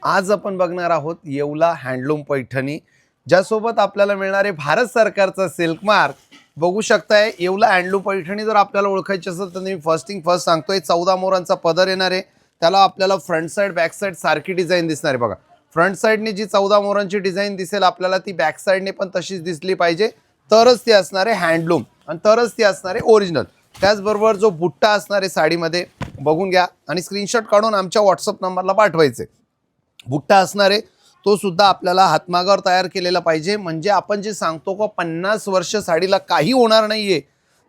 आज आपण बघणार आहोत येवला हँडलूम पैठणी, ज्यासोबत आपल्याला मिळणारे भारत सरकारचा सिल्क मार्क. बघू शकताय येवला हँडलूम पैठणी जर आपल्याला ओळखायची असेल तर मी फर्स्ट सांगतोय. 14 मोरांचा पदर येणार आहे. त्याला आपल्याला फ्रंट साइड बॅक साइड सारखी डिझाइन दिसणार आहे. बघा, फ्रंट साइडने जी 14 मोरांची डिझाइन दिसेल आपल्याला ती बॅक साइडने पण तशीच दिसली पाहिजे, तरच ती असणार आहे हँडलूम आणि तरच ती असणार आहे ओरिजिनल. त्याचबरोबर जो बुट्टा असणार आहे साडीमध्ये बघून घ्या आणि स्क्रीनशॉट काढून आमच्या व्हॉट्सअप नंबरला पाठवायचे. बुट्टा असणार आहे तो सुद्धा आपल्याला हातमागावर तयार केलेला पाहिजे. म्हणजे आपण जे सांगतो का 50 वर्ष साडीला काही होणार नाहीये,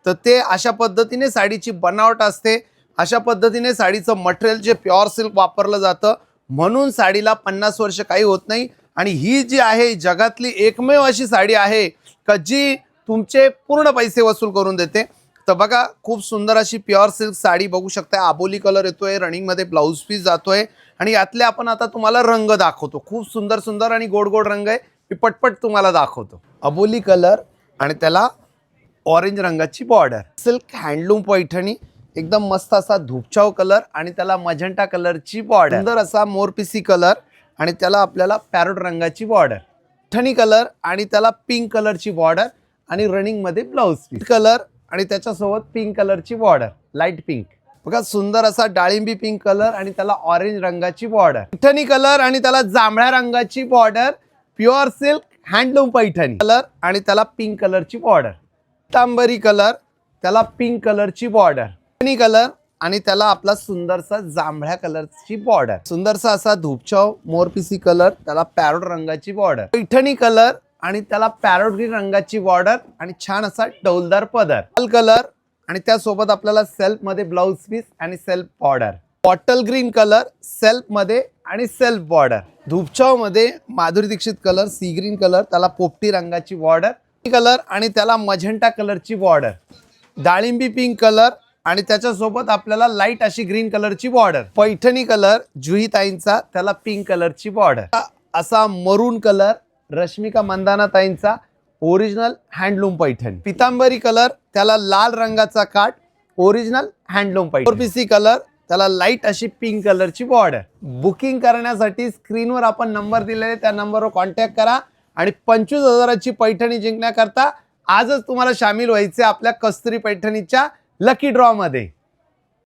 तर ते अशा पद्धतीने साडीची बनावट असते. अशा पद्धतीने साडीचं मटेरियल जे प्युअर सिल्क वापरलं जातं, म्हणून साडीला 50 वर्ष काही होत नाही. आणि ही जी आहे जगातली एकमेव अशी साडी आहे का जी तुमचे पूर्ण पैसे वसूल करून देते. तर बघा, खूप सुंदर अशी प्युअर सिल्क साडी बघू शकता. आबोली कलर येतोय, रनिंग मध्ये ब्लाउज पीस जातोय आणि यातले आपण आता तुम्हाला रंग दाखवतो. खूप सुंदर सुंदर आणि गोड गोड रंग आहे, मी पटपट तुम्हाला दाखवतो. अबोली कलर आणि त्याला ऑरेंज रंगाची बॉर्डर. सिल्क हँडलूम पैठणी, एकदम मस्त असा धूपचाव कलर आणि त्याला मजेंटा कलरची बॉर्डर. सुंदर असा मोरपिसी कलर आणि त्याला आपल्याला पॅरोट रंगाची बॉर्डर. पैठणी कलर आणि त्याला पिंक कलरची बॉर्डर आणि रनिंग मध्ये ब्लाउज पीस कलर आणि त्याच्यासोबत पिंक कलरची बॉर्डर, लाईट पिंक. बघा, सुंदर असा डाळिंबी पिंक कलर आणि त्याला ऑरेंज रंगाची बॉर्डर. पैठणी कलर आणि त्याला जांभळ्या रंगाची border. Pure silk handloom Paithani colour आणि त्याला पिंक कलरची बॉर्डर. तांबरी कलर, त्याला पिंक कलरची बॉर्डर. पैठणी कलर आणि त्याला आपला सुंदरसा जांभळ्या कलरची बॉर्डर. सुंदरसा असा धूपचाव मोरपिसी कलर, त्याला पॅरोट रंगाची बॉर्डर. पैठणी कलर आणि त्याला पॅरोट ग्रीन रंगाची बॉर्डर आणि छान असा डौलदार पदर. लाल कलर आणि त्यासोबत आपल्याला सेल्फ मध्ये ब्लाउज पीस आणि self border. Bottle green colour self मध्ये आणि सेल्फ बॉर्डर. धूपचाव मध्ये Madhuri Dixit colour, sea green colour, त्याला पोपटी रंगाची बॉर्डर कलर आणि त्याला मजेंटा कलरची बॉर्डर. डाळिंबी पिंक कलर आणि त्याच्यासोबत आपल्याला लाईट अशी ग्रीन कलरची बॉर्डर. पैठणी कलर जुही ताईंचा, त्याला पिंक कलरची बॉर्डर. असा मरून कलर रश्मिका मंदाना ताईंचा, ओरिजिनल हँडलूम पैठणी. पितांबरी कलर, त्याला लाल रंगाचा काठ, ओरिजिनल हँडलूम पैठणी. मोरपिसी कलर, त्याला लाईट अशी पिंक कलरची बॉर्डर. बुकिंग करण्यासाठी स्क्रीनवर आपण नंबर दिलेले, त्या नंबरवर कॉन्टॅक्ट करा आणि 25,000ची पैठणी जिंकण्याकरता आजच तुम्हाला सामील व्हायचे आपल्या कस्तुरी पैठणीच्या लकी ड्रॉ मध्ये.